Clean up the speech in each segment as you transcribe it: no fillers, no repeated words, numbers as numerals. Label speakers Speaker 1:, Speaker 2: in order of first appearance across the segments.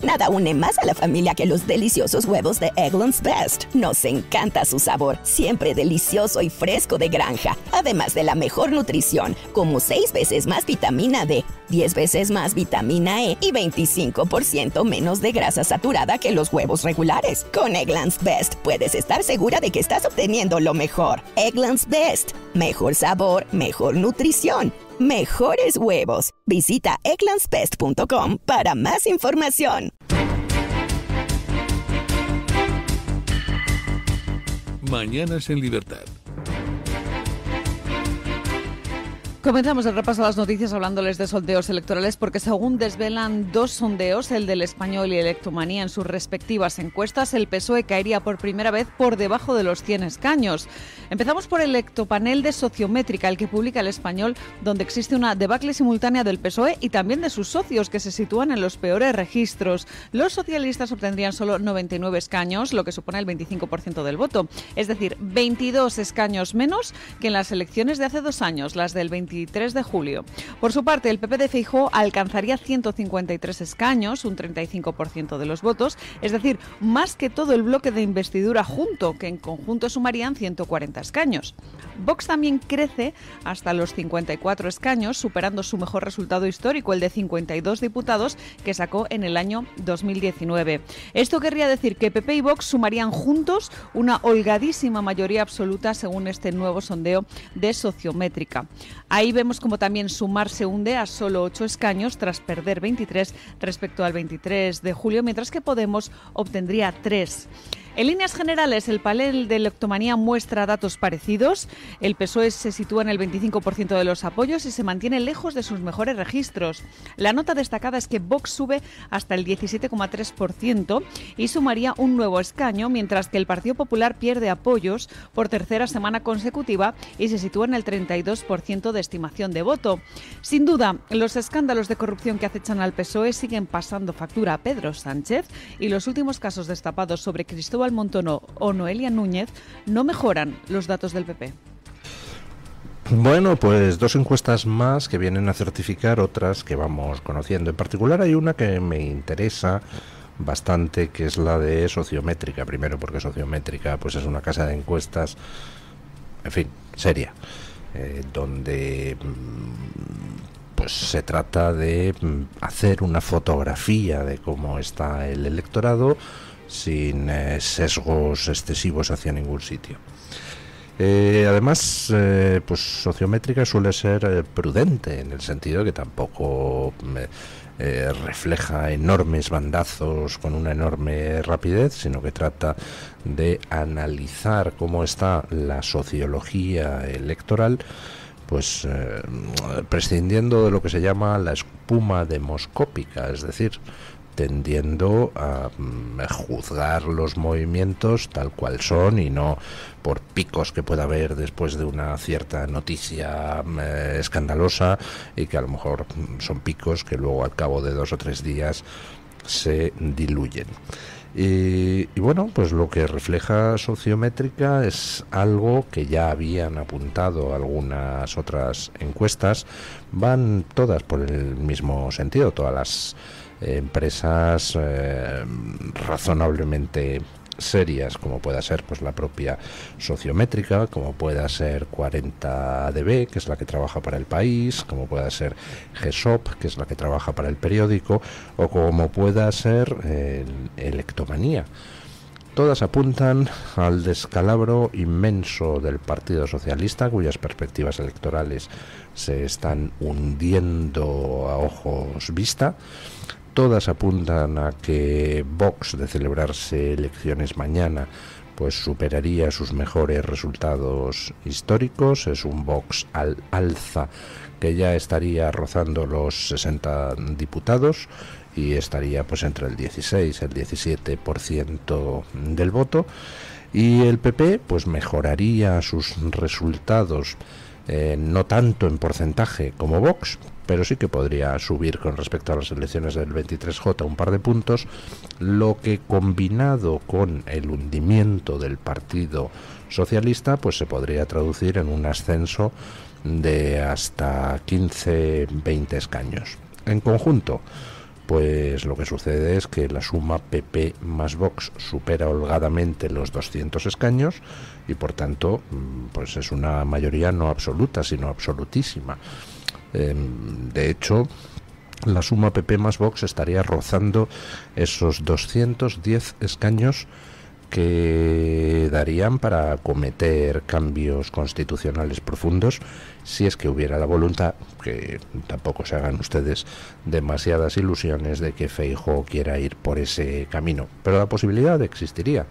Speaker 1: Nada une más a la familia que los deliciosos huevos de Eggland's Best. Nos encanta su sabor, siempre delicioso y fresco de granja. Además de la mejor nutrición, como 6 veces más vitamina D, 10 veces más vitamina E y 25% menos de grasa saturada que los huevos regulares. Con Eggland's Best puedes estar segura de que estás obteniendo lo mejor. Eggland's Best. Mejor sabor, mejor nutrición, mejores huevos. Visita egglandsbest.com para más información.
Speaker 2: Mañanas en Libertad.
Speaker 3: Comenzamos el repaso a las noticias hablándoles de sondeos electorales porque según desvelan 2 sondeos, el del Español y Electomanía en sus respectivas encuestas, el PSOE caería por primera vez por debajo de los 100 escaños. Empezamos por el Electopanel de Sociométrica, el que publica el Español, donde existe una debacle simultánea del PSOE y también de sus socios, que se sitúan en los peores registros. Los socialistas obtendrían solo 99 escaños, lo que supone el 25% del voto, es decir, 22 escaños menos que en las elecciones de hace 2 años, las del 23 de julio. Por su parte, el PP de Feijóo alcanzaría 153 escaños, un 35% de los votos, es decir, más que todo el bloque de investidura junto, que en conjunto sumarían 140 escaños. Vox también crece hasta los 54 escaños, superando su mejor resultado histórico, el de 52 diputados que sacó en el año 2019. Esto querría decir que PP y Vox sumarían juntos una holgadísima mayoría absoluta según este nuevo sondeo de Sociométrica. Ahí vemos como también Sumar se hunde a solo 8 escaños tras perder 23 respecto al 23 de julio, mientras que Podemos obtendría 3. En líneas generales, el panel de Electomanía muestra datos parecidos. El PSOE se sitúa en el 25% de los apoyos y se mantiene lejos de sus mejores registros. La nota destacada es que Vox sube hasta el 17,3% y sumaría un nuevo escaño, mientras que el Partido Popular pierde apoyos por tercera semana consecutiva y se sitúa en el 32% de estimación de voto. Sin duda, los escándalos de corrupción que acechan al PSOE siguen pasando factura a Pedro Sánchez y los últimos casos destapados sobre Cristóbal Montoro o Noelia Núñez no mejoran los datos del PP.
Speaker 4: Bueno, pues 2 encuestas más que vienen a certificar otras que vamos conociendo. En particular hay una que me interesa bastante, que es la de Sociométrica. Primero porque Sociométrica pues es una casa de encuestas, en fin, seria, donde pues se trata de hacer una fotografía de cómo está el electorado sin sesgos excesivos hacia ningún sitio. Además, pues Sociométrica suele ser prudente en el sentido de que tampoco refleja enormes bandazos con una enorme rapidez, sino que trata de analizar cómo está la sociología electoral, pues prescindiendo de lo que se llama la espuma demoscópica, es decir, tendiendo a juzgar los movimientos tal cual son y no por picos que pueda haber después de una cierta noticia escandalosa y que a lo mejor son picos que luego al cabo de 2 o 3 días se diluyen. Y bueno, pues lo que refleja Sociométrica es algo que ya habían apuntado algunas otras encuestas, van todas por el mismo sentido, todas las empresas razonablemente serias, como pueda ser pues la propia Sociométrica, como pueda ser 40dB, que es la que trabaja para El País, como pueda ser GESOP, que es la que trabaja para El Periódico, o como pueda ser Electomanía. Todas apuntan al descalabro inmenso del Partido Socialista, cuyas perspectivas electorales se están hundiendo a ojos vista. Todas apuntan a que Vox, de celebrarse elecciones mañana, pues superaría sus mejores resultados históricos. Es un Vox al alza que ya estaría rozando los 60 diputados y estaría pues entre el 16 y el 17% del voto. Y el PP pues mejoraría sus resultados, no tanto en porcentaje como Vox, pero sí que podría subir con respecto a las elecciones del 23J un par de puntos, lo que combinado con el hundimiento del Partido Socialista pues se podría traducir en un ascenso de hasta 15-20 escaños. En conjunto, pues lo que sucede es que la suma PP más Vox supera holgadamente los 200 escaños y por tanto pues es una mayoría no absoluta sino absolutísima. De hecho, la suma PP más Vox estaría rozando esos 210 escaños que darían para acometer cambios constitucionales profundos si es que hubiera la voluntad, que tampoco se hagan ustedes demasiadas ilusiones de que Feijóo quiera ir por ese camino, pero la posibilidad existiría.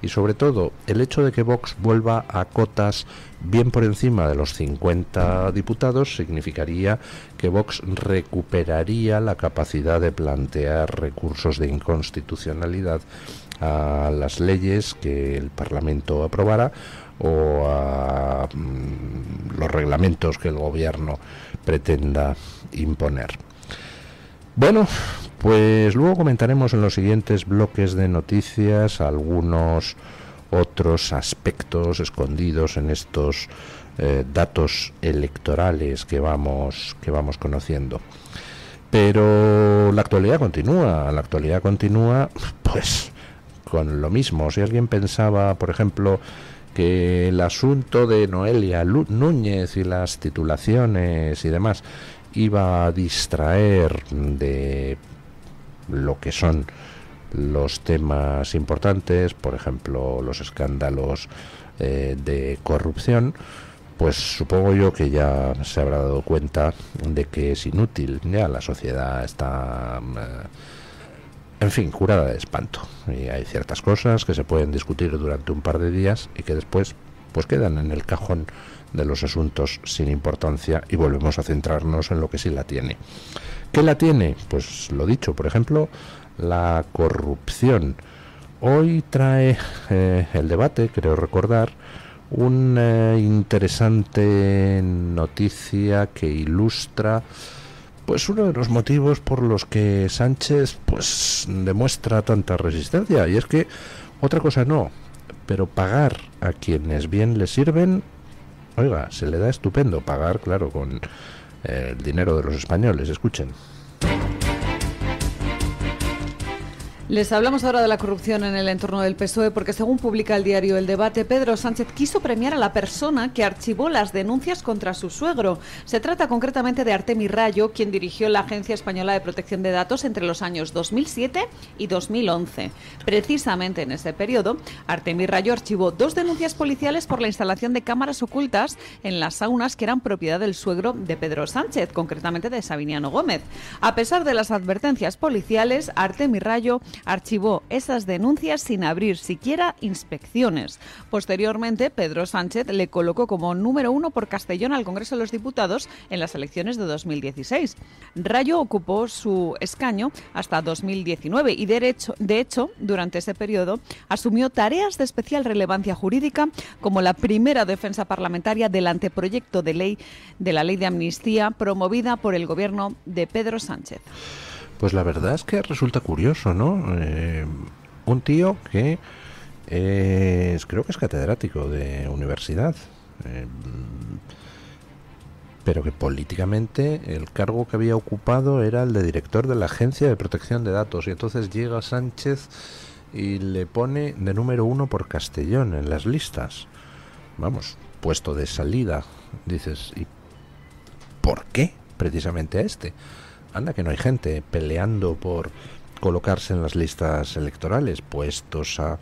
Speaker 4: Y sobre todo el hecho de que Vox vuelva a cotas bien por encima de los 50 diputados significaría que Vox recuperaría la capacidad de plantear recursos de inconstitucionalidad a las leyes que el Parlamento aprobara o a los reglamentos que el gobierno pretenda imponer. Bueno, pues luego comentaremos en los siguientes bloques de noticias algunos otros aspectos escondidos en estos datos electorales que vamos conociendo. Pero la actualidad continúa, pues con lo mismo. Si alguien pensaba, por ejemplo, que el asunto de Noelia Núñez y las titulaciones y demás iba a distraer de lo que son los temas importantes, por ejemplo, los escándalos de corrupción, pues supongo yo que ya se habrá dado cuenta de que es inútil. Ya la sociedad está en fin, curada de espanto, y hay ciertas cosas que se pueden discutir durante un par de días y que después pues quedan en el cajón de los asuntos sin importancia y volvemos a centrarnos en lo que sí la tiene. ¿Qué la tiene? Pues lo dicho, por ejemplo, la corrupción. Hoy trae el debate, creo recordar, una interesante noticia que ilustra pues uno de los motivos por los que Sánchez pues demuestra tanta resistencia, y es que otra cosa no, pero pagar a quienes bien les sirven, oiga, se le da estupendo. Pagar, claro, con el dinero de los españoles. Escuchen.
Speaker 3: Les hablamos ahora de la corrupción en el entorno del PSOE porque, según publica el diario El Debate, Pedro Sánchez quiso premiar a la persona que archivó las denuncias contra su suegro. Se trata concretamente de Artemi Rayo, quien dirigió la Agencia Española de Protección de Datos entre los años 2007 y 2011. Precisamente en ese periodo, Artemi Rayo archivó 2 denuncias policiales por la instalación de cámaras ocultas en las saunas que eran propiedad del suegro de Pedro Sánchez, concretamente de Sabiniano Gómez. A pesar de las advertencias policiales, Artemi Rayo archivó esas denuncias sin abrir siquiera inspecciones. Posteriormente, Pedro Sánchez le colocó como número 1 por Castellón al Congreso de los Diputados en las elecciones de 2016. Rayo ocupó su escaño hasta 2019 y, de hecho, durante ese periodo asumió tareas de especial relevancia jurídica, como la primera defensa parlamentaria del anteproyecto de ley de la ley de amnistía promovida por el gobierno de Pedro Sánchez.
Speaker 4: Pues la verdad es que resulta curioso, ¿no? Un tío que creo que es catedrático de universidad, pero que políticamente el cargo que había ocupado era el de director de la Agencia de Protección de Datos, y entonces llega Sánchez y le pone de número 1 por Castellón en las listas. Vamos, puesto de salida. Dices, ¿y por qué precisamente a este? Anda que no hay gente peleando por colocarse en las listas electorales. Puestos a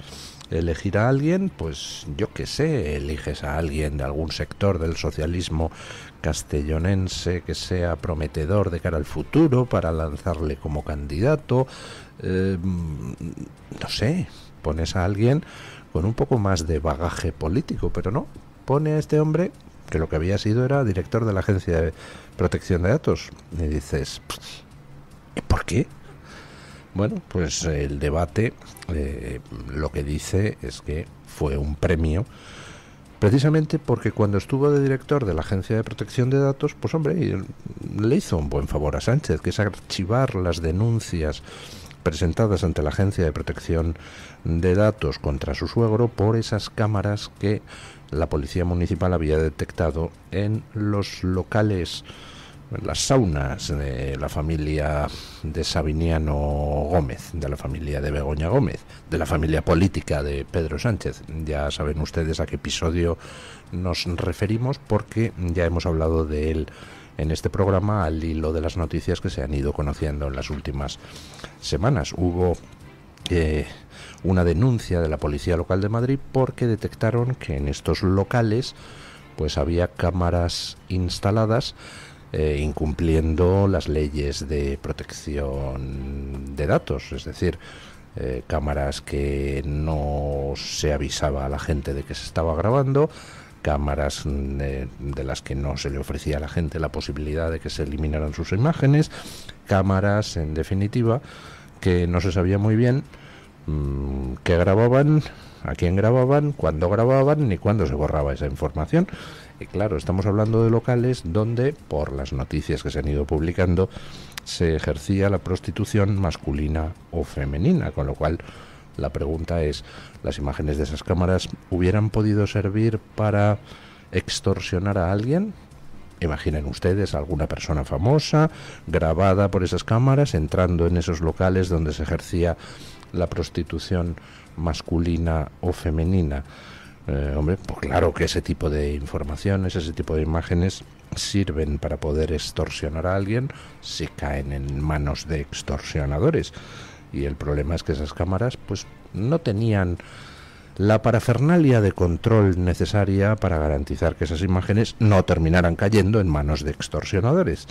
Speaker 4: elegir a alguien, pues yo qué sé, eliges a alguien de algún sector del socialismo castellonense que sea prometedor de cara al futuro para lanzarle como candidato. No sé, pones a alguien con un poco más de bagaje político, pero no, pone a este hombre que lo que había sido era director de la Agencia de Protección de Datos. Y dices, ¿y por qué? Bueno, pues el debate lo que dice es que fue un premio precisamente porque cuando estuvo de director de la Agencia de Protección de Datos, pues hombre, le hizo un buen favor a Sánchez, que es archivar las denuncias presentadas ante la Agencia de Protección de Datos contra su suegro por esas cámaras que la Policía Municipal había detectado en los locales las saunas de la familia de Sabiniano Gómez, de la familia de Begoña Gómez, de la familia política de Pedro Sánchez. Ya saben ustedes a qué episodio nos referimos, porque ya hemos hablado de él en este programa al hilo de las noticias que se han ido conociendo en las últimas semanas. Hubo una denuncia de la Policía Local de Madrid porque detectaron que en estos locales pues había cámaras instaladas incumpliendo las leyes de protección de datos, es decir, cámaras que no se avisaba a la gente de que se estaba grabando, cámaras de las que no se le ofrecía a la gente la posibilidad de que se eliminaran sus imágenes, cámaras, en definitiva, que no se sabía muy bien qué grababan, a quién grababan, cuándo grababan ni cuándo se borraba esa información. Y claro, estamos hablando de locales donde, por las noticias que se han ido publicando, se ejercía la prostitución masculina o femenina, con lo cual la pregunta es, ¿las imágenes de esas cámaras hubieran podido servir para extorsionar a alguien? Imaginen ustedes a alguna persona famosa grabada por esas cámaras entrando en esos locales donde se ejercía la prostitución masculina o femenina. Hombre, pues claro que ese tipo de informaciones, ese tipo de imágenes sirven para poder extorsionar a alguien si caen en manos de extorsionadores. Y el problema es que esas cámaras pues no tenían la parafernalia de control necesaria para garantizar que esas imágenes no terminaran cayendo en manos de extorsionadores.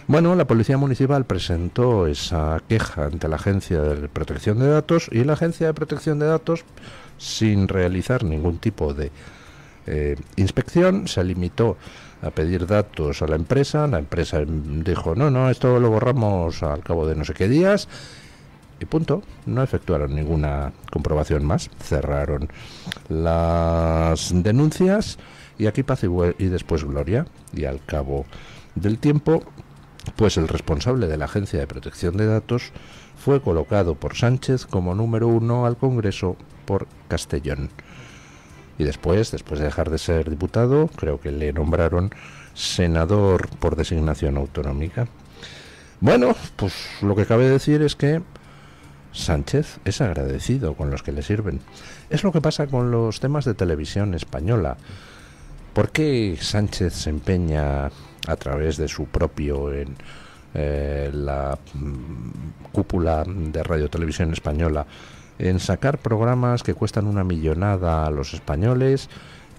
Speaker 4: Bueno, la Policía Municipal presentó esa queja ante la Agencia de Protección de Datos, y la Agencia de Protección de Datos, sin realizar ningún tipo de inspección, se limitó a pedir datos a la empresa. La empresa dijo, no, esto lo borramos al cabo de no sé qué días, y punto. No efectuaron ninguna comprobación más, cerraron las denuncias y aquí paz y después gloria. Y al cabo del tiempo, pues el responsable de la Agencia de Protección de Datos fue colocado por Sánchez como número 1 al Congreso por Castellón. Y después de dejar de ser diputado, creo que le nombraron senador por designación autonómica. Bueno, pues lo que cabe decir es que Sánchez es agradecido con los que le sirven. Es lo que pasa con los temas de televisión española. ¿Por qué Sánchez se empeña a través de su propio en la cúpula de Radio Televisión Española en sacar programas que cuestan una millonada a los españoles,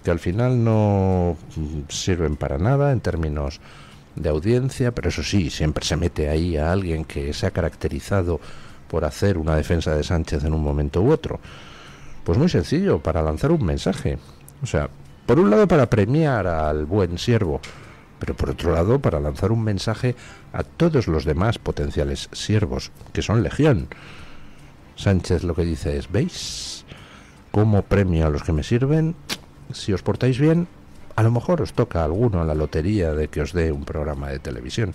Speaker 4: que al final no sirven para nada en términos de audiencia, pero eso sí, siempre se mete ahí a alguien que se ha caracterizado por hacer una defensa de Sánchez en un momento u otro? Pues muy sencillo, para lanzar un mensaje. O sea, por un lado para premiar al buen siervo, pero por otro lado para lanzar un mensaje a todos los demás potenciales siervos, que son legión. Sánchez lo que dice es, ¿veis cómo premio a los que me sirven? Si os portáis bien, a lo mejor os toca alguno a la lotería de que os dé un programa de televisión.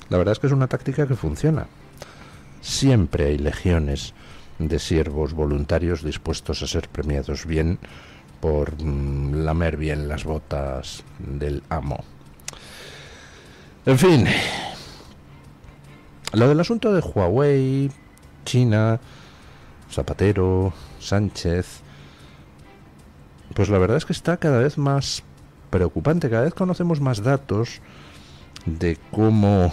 Speaker 4: La verdad es que es una táctica que funciona. Siempre hay legiones de siervos voluntarios dispuestos a ser premiados bien por lamer bien las botas del amo. En fin, lo del asunto de Huawei, China, Zapatero, Sánchez, pues la verdad es que está cada vez más preocupante. Cada vez conocemos más datos de cómo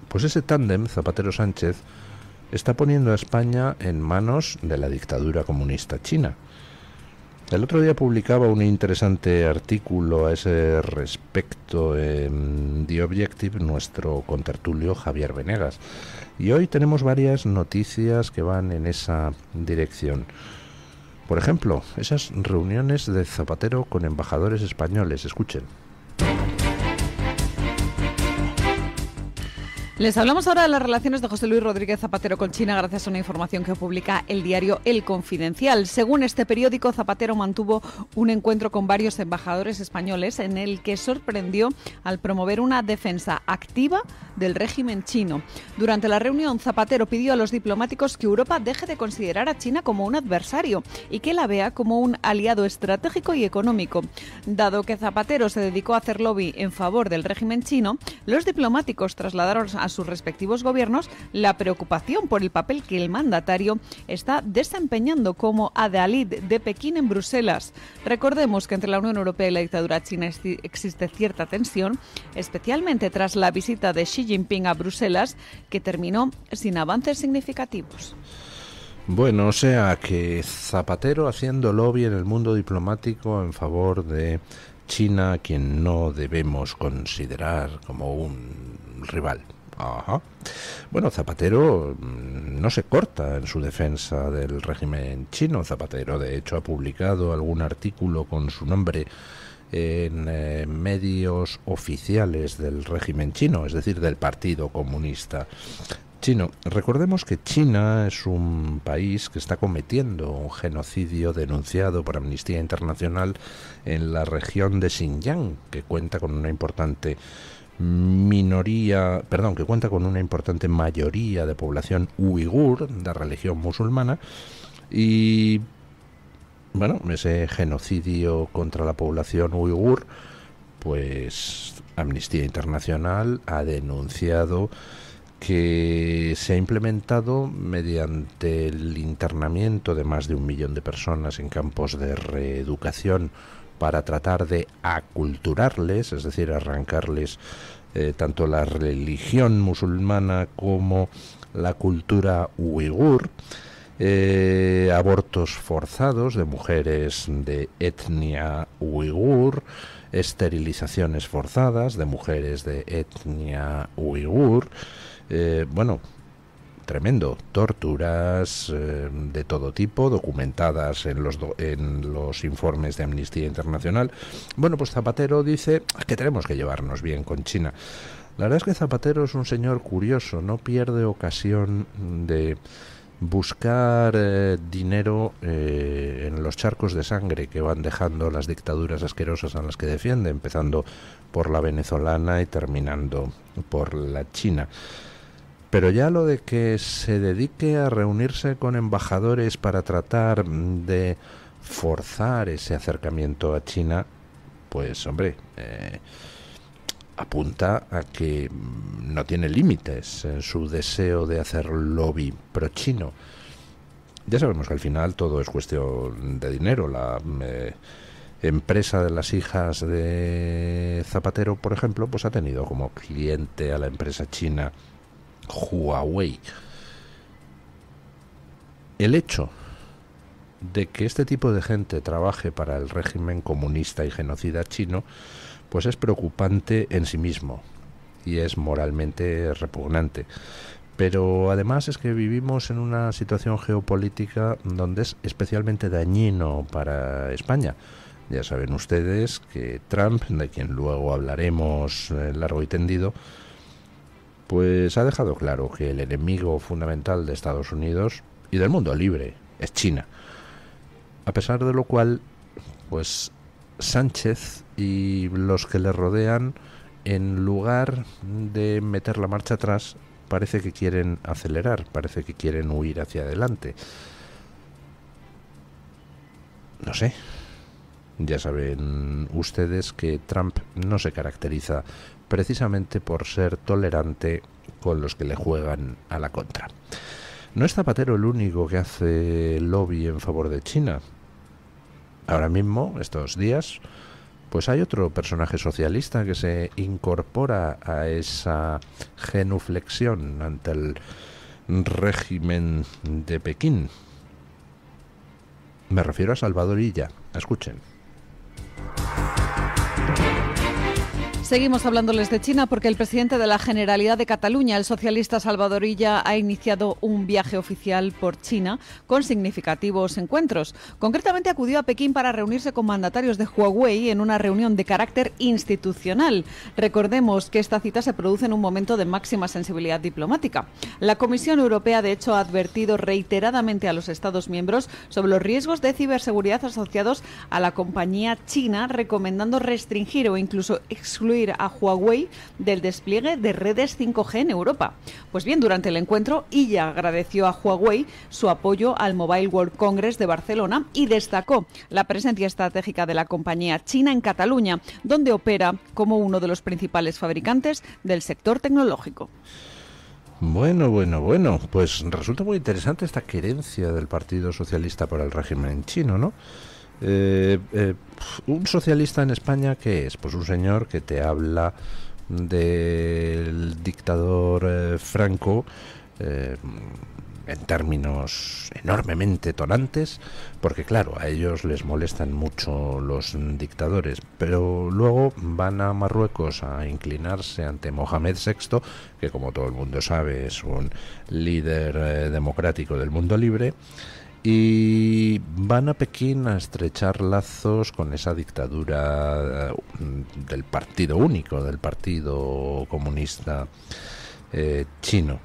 Speaker 4: pues ese tándem Zapatero-Sánchez está poniendo a España en manos de la dictadura comunista china. El otro día publicaba un interesante artículo a ese respecto en The Objective nuestro contertulio Javier Venegas. Y hoy tenemos varias noticias que van en esa dirección. Por ejemplo, esas reuniones de Zapatero con embajadores españoles. Escuchen.
Speaker 3: Les hablamos ahora de las relaciones de José Luis Rodríguez Zapatero con China gracias a una información que publica el diario El Confidencial. Según este periódico, Zapatero mantuvo un encuentro con varios embajadores españoles en el que sorprendió al promover una defensa activa del régimen chino. Durante la reunión, Zapatero pidió a los diplomáticos que Europa deje de considerar a China como un adversario y que la vea como un aliado estratégico y económico. Dado que Zapatero se dedicó a hacer lobby en favor del régimen chino, los diplomáticos trasladaron a sus respectivos gobiernos la preocupación por el papel que el mandatario está desempeñando como adalid de Pekín en Bruselas. Recordemos que entre la Unión Europea y la dictadura china existe cierta tensión, especialmente tras la visita de Xi Jinping a Bruselas, que terminó sin avances significativos.
Speaker 4: Bueno, o sea que Zapatero haciendo lobby en el mundo diplomático en favor de China, a quien no debemos considerar como un rival. Ajá. Bueno, Zapatero no se corta en su defensa del régimen chino. Zapatero, de hecho, ha publicado algún artículo con su nombre en medios oficiales del régimen chino, es decir, del Partido Comunista Chino. Recordemos que China es un país que está cometiendo un genocidio denunciado por Amnistía Internacional en la región de Xinjiang, que cuenta con una importante mayoría de población uigur de religión musulmana. Y bueno, ese genocidio contra la población uigur, pues Amnistía Internacional ha denunciado que se ha implementado mediante el internamiento de más de 1 millón de personas en campos de reeducación para tratar de aculturarles, es decir, arrancarles tanto la religión musulmana como la cultura uigur, abortos forzados de mujeres de etnia uigur, esterilizaciones forzadas de mujeres de etnia uigur, bueno, tremendo, torturas de todo tipo, documentadas en los informes de Amnistía Internacional. Bueno, pues Zapatero dice que tenemos que llevarnos bien con China. La verdad es que Zapatero es un señor curioso, no pierde ocasión de buscar dinero en los charcos de sangre que van dejando las dictaduras asquerosas a las que defiende, empezando por la venezolana y terminando por la china. Pero ya lo de que se dedique a reunirse con embajadores para tratar de forzar ese acercamiento a China, pues hombre, apunta a que no tiene límites en su deseo de hacer lobby pro-chino. Ya sabemos que al final todo es cuestión de dinero. La empresa de las hijas de Zapatero, por ejemplo, pues ha tenido como cliente a la empresa china Huawei. El hecho de que este tipo de gente trabaje para el régimen comunista y genocida chino, pues es preocupante en sí mismo y es moralmente repugnante. Pero además es que vivimos en una situación geopolítica donde es especialmente dañino para España. Ya saben ustedes que Trump, de quien luego hablaremos largo y tendido, pues ha dejado claro que el enemigo fundamental de Estados Unidos y del mundo libre es China. A pesar de lo cual, pues Sánchez y los que le rodean, en lugar de meter la marcha atrás, parece que quieren acelerar, parece que quieren huir hacia adelante. No sé. Ya saben ustedes que Trump no se caracteriza precisamente por ser tolerante con los que le juegan a la contra. No es Zapatero el único que hace lobby en favor de China. Ahora mismo, estos días, pues hay otro personaje socialista que se incorpora a esa genuflexión ante el régimen de Pekín. Me refiero a Salvador Illa. Escuchen.
Speaker 3: Seguimos hablándoles de China porque el presidente de la Generalidad de Cataluña, el socialista Salvador Illa, ha iniciado un viaje oficial por China con significativos encuentros. Concretamente acudió a Pekín para reunirse con mandatarios de Huawei en una reunión de carácter institucional. Recordemos que esta cita se produce en un momento de máxima sensibilidad diplomática. La Comisión Europea, de hecho, ha advertido reiteradamente a los Estados miembros sobre los riesgos de ciberseguridad asociados a la compañía china, recomendando restringir o incluso excluir a Huawei del despliegue de redes 5G en Europa. Pues bien, durante el encuentro, Illa agradeció a Huawei su apoyo al Mobile World Congress de Barcelona y destacó la presencia estratégica de la compañía china en Cataluña, donde opera como uno de los principales fabricantes del sector tecnológico.
Speaker 4: Bueno, pues resulta muy interesante esta querencia del Partido Socialista por el régimen chino, ¿no? Un socialista en España, ¿qué es? Pues un señor que te habla del dictador Franco en términos enormemente tonantes, porque claro, a ellos les molestan mucho los dictadores, pero luego van a Marruecos a inclinarse ante Mohamed VI, que como todo el mundo sabe es un líder democrático del mundo libre, y van a Pekín a estrechar lazos con esa dictadura del partido único, del Partido Comunista chino.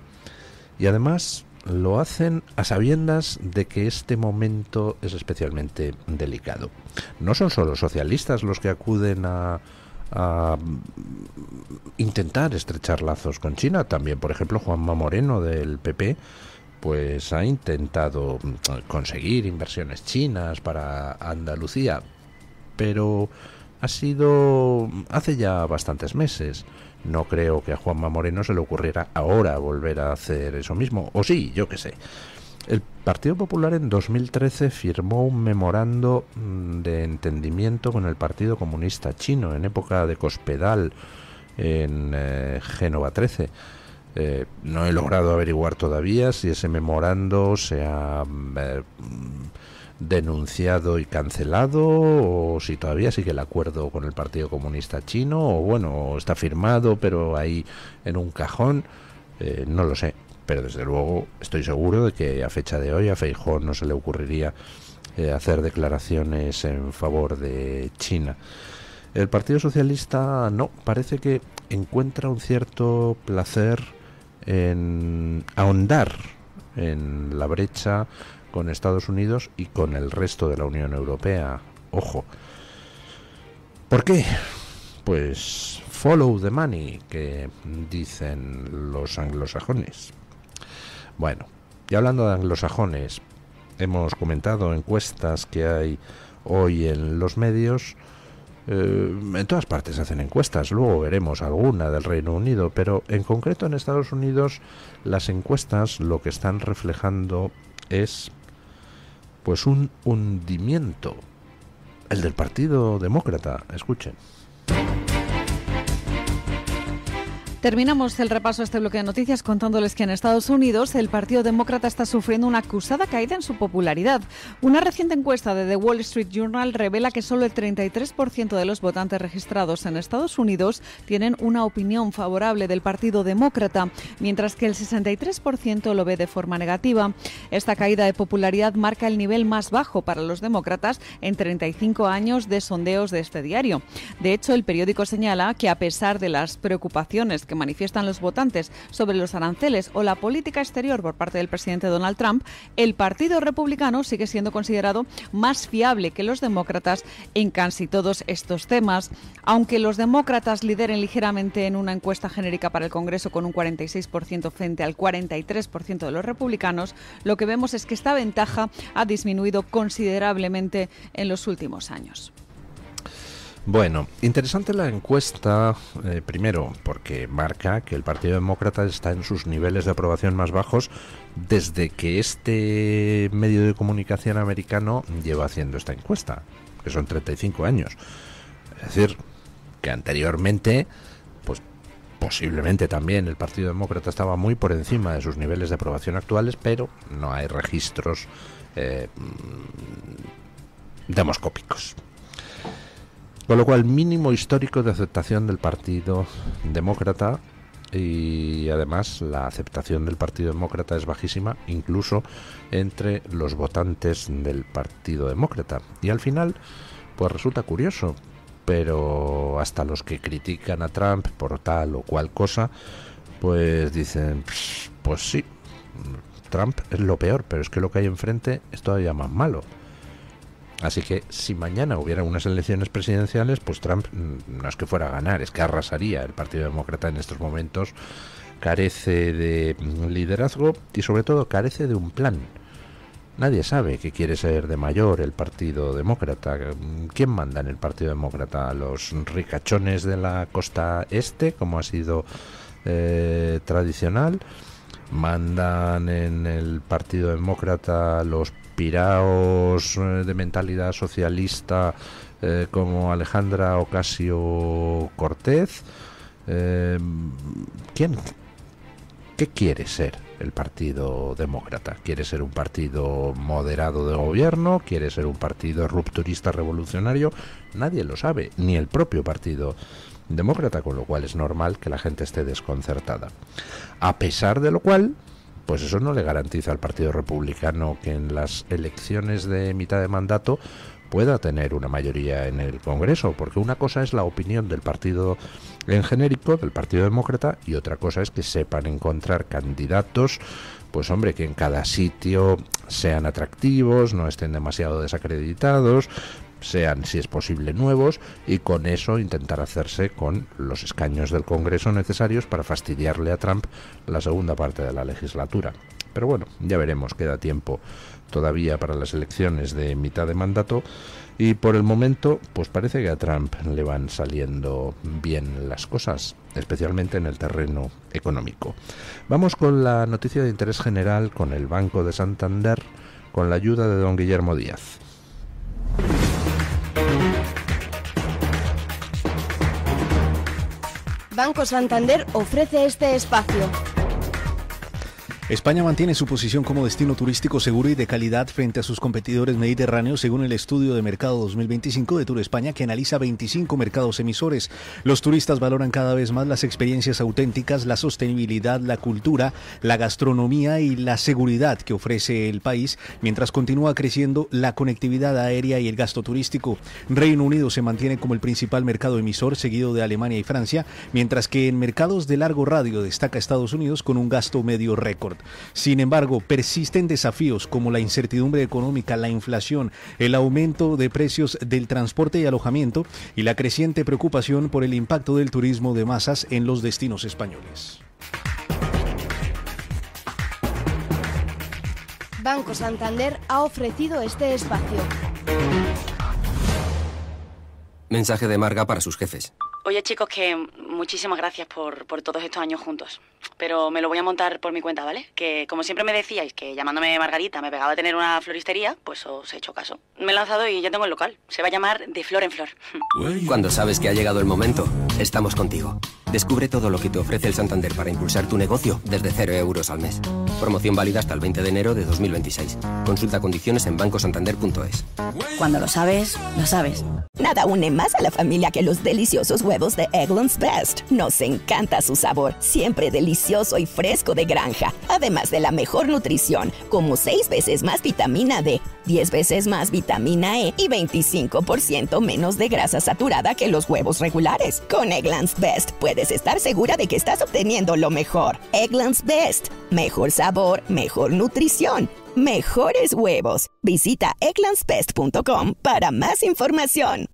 Speaker 4: Y además lo hacen a sabiendas de que este momento es especialmente delicado. No son solo socialistas los que acuden a intentar estrechar lazos con China, también, por ejemplo, Juanma Moreno del PP, pues ha intentado conseguir inversiones chinas para Andalucía, pero ha sido hace ya bastantes meses. No creo que a Juanma Moreno se le ocurriera ahora volver a hacer eso mismo, o sí, yo qué sé. El Partido Popular en 2013 firmó un memorando de entendimiento con el Partido Comunista Chino en época de Cospedal en Génova 13. No he logrado averiguar todavía si ese memorando se ha denunciado y cancelado, o si todavía sigue el acuerdo con el Partido Comunista Chino, o bueno, está firmado pero ahí en un cajón, no lo sé, pero desde luego estoy seguro de que a fecha de hoy a Feijóo no se le ocurriría hacer declaraciones en favor de China. El Partido Socialista no, parece que encuentra un cierto placer en ahondar en la brecha con Estados Unidos y con el resto de la Unión Europea. Ojo. ¿Por qué? Pues follow the money, que dicen los anglosajones. Bueno, y hablando de anglosajones, hemos comentado encuestas que hay hoy en los medios. En todas partes hacen encuestas, luego veremos alguna del Reino Unido, pero en concreto en Estados Unidos las encuestas lo que están reflejando es pues un hundimiento, el del Partido Demócrata. Escuchen.
Speaker 3: Terminamos el repaso a este bloque de noticias contándoles que en Estados Unidos el Partido Demócrata está sufriendo una acusada caída en su popularidad. Una reciente encuesta de The Wall Street Journal revela que solo el 33% de los votantes registrados en Estados Unidos tienen una opinión favorable del Partido Demócrata, mientras que el 63% lo ve de forma negativa. Esta caída de popularidad marca el nivel más bajo para los demócratas en 35 años de sondeos de este diario. De hecho, el periódico señala que a pesar de las preocupaciones que manifiestan los votantes sobre los aranceles o la política exterior por parte del presidente Donald Trump, el Partido Republicano sigue siendo considerado más fiable que los demócratas en casi todos estos temas. Aunque los demócratas lideren ligeramente en una encuesta genérica para el Congreso con un 46% frente al 43% de los republicanos, lo que vemos es que esta ventaja ha disminuido considerablemente en los últimos años.
Speaker 4: Bueno, interesante la encuesta, primero porque marca que el Partido Demócrata está en sus niveles de aprobación más bajos desde que este medio de comunicación americano lleva haciendo esta encuesta, que son 35 años. Es decir, que anteriormente, pues posiblemente también el Partido Demócrata estaba muy por encima de sus niveles de aprobación actuales, pero no hay registros demoscópicos. Con lo cual, mínimo histórico de aceptación del Partido Demócrata, y además la aceptación del Partido Demócrata es bajísima, incluso entre los votantes del Partido Demócrata. Y al final, pues resulta curioso, pero hasta los que critican a Trump por tal o cual cosa, pues dicen, pues sí, Trump es lo peor, pero es que lo que hay enfrente es todavía más malo. Así que si mañana hubiera unas elecciones presidenciales, pues Trump no es que fuera a ganar, es que arrasaría. El Partido Demócrata en estos momentos carece de liderazgo y sobre todo carece de un plan. Nadie sabe qué quiere ser de mayor el Partido Demócrata. ¿Quién manda en el Partido Demócrata? ¿Los ricachones de la costa este, como ha sido tradicional? ¿Mandan en el Partido Demócrata los piraos de mentalidad socialista como Alejandra Ocasio-Cortez? ¿Qué quiere ser el Partido Demócrata? ¿Quiere ser un partido moderado de gobierno? ¿Quiere ser un partido rupturista revolucionario? Nadie lo sabe, ni el propio Partido Demócrata, con lo cual es normal que la gente esté desconcertada. A pesar de lo cual, pues eso no le garantiza al Partido Republicano que en las elecciones de mitad de mandato pueda tener una mayoría en el Congreso, porque una cosa es la opinión del partido en genérico, del Partido Demócrata, y otra cosa es que sepan encontrar candidatos, pues hombre, que en cada sitio sean atractivos, no estén demasiado desacreditados, sean, si es posible, nuevos, y con eso intentar hacerse con los escaños del Congreso necesarios para fastidiarle a Trump la segunda parte de la legislatura. Pero bueno, ya veremos, queda tiempo todavía para las elecciones de mitad de mandato, y por el momento pues parece que a Trump le van saliendo bien las cosas, especialmente en el terreno económico. Vamos con la noticia de interés general, con el Banco de Santander, con la ayuda de don Guillermo Díaz.
Speaker 5: Banco Santander ofrece este espacio.
Speaker 6: España mantiene su posición como destino turístico seguro y de calidad frente a sus competidores mediterráneos, según el estudio de mercado 2025 de Tour España, que analiza 25 mercados emisores. Los turistas valoran cada vez más las experiencias auténticas, la sostenibilidad, la cultura, la gastronomía y la seguridad que ofrece el país, mientras continúa creciendo la conectividad aérea y el gasto turístico. Reino Unido se mantiene como el principal mercado emisor, seguido de Alemania y Francia, mientras que en mercados de largo radio destaca Estados Unidos con un gasto medio récord. Sin embargo, persisten desafíos como la incertidumbre económica, la inflación, el aumento de precios del transporte y alojamiento y la creciente preocupación por el impacto del turismo de masas en los destinos españoles.
Speaker 5: Banco Santander ha ofrecido este espacio.
Speaker 7: Mensaje de Marga para sus jefes.
Speaker 8: Oye, chicos, que muchísimas gracias por todos estos años juntos. Pero me lo voy a montar por mi cuenta, ¿vale? Que como siempre me decíais que llamándome Margarita me pegaba a tener una floristería, pues os he hecho caso. Me he lanzado y ya tengo el local. Se va a llamar De Flor en Flor.
Speaker 7: Cuando sabes que ha llegado el momento, estamos contigo. Descubre todo lo que te ofrece el Santander para impulsar tu negocio desde 0 euros al mes. Promoción válida hasta el 20 de enero de 2026. Consulta condiciones en bancosantander.es.
Speaker 9: Cuando lo sabes, lo sabes.
Speaker 1: Nada une más a la familia que los deliciosos huevos de Eggland's Best. Nos encanta su sabor, siempre delicioso y fresco de granja. Además de la mejor nutrición, como 6 veces más vitamina D, 10 veces más vitamina E y 25% menos de grasa saturada que los huevos regulares. Con Eggland's Best puedes estar segura de que estás obteniendo lo mejor. Eggland's Best. Mejor sabor, mejor nutrición, mejores huevos. Visita egglandsbest.com para más información.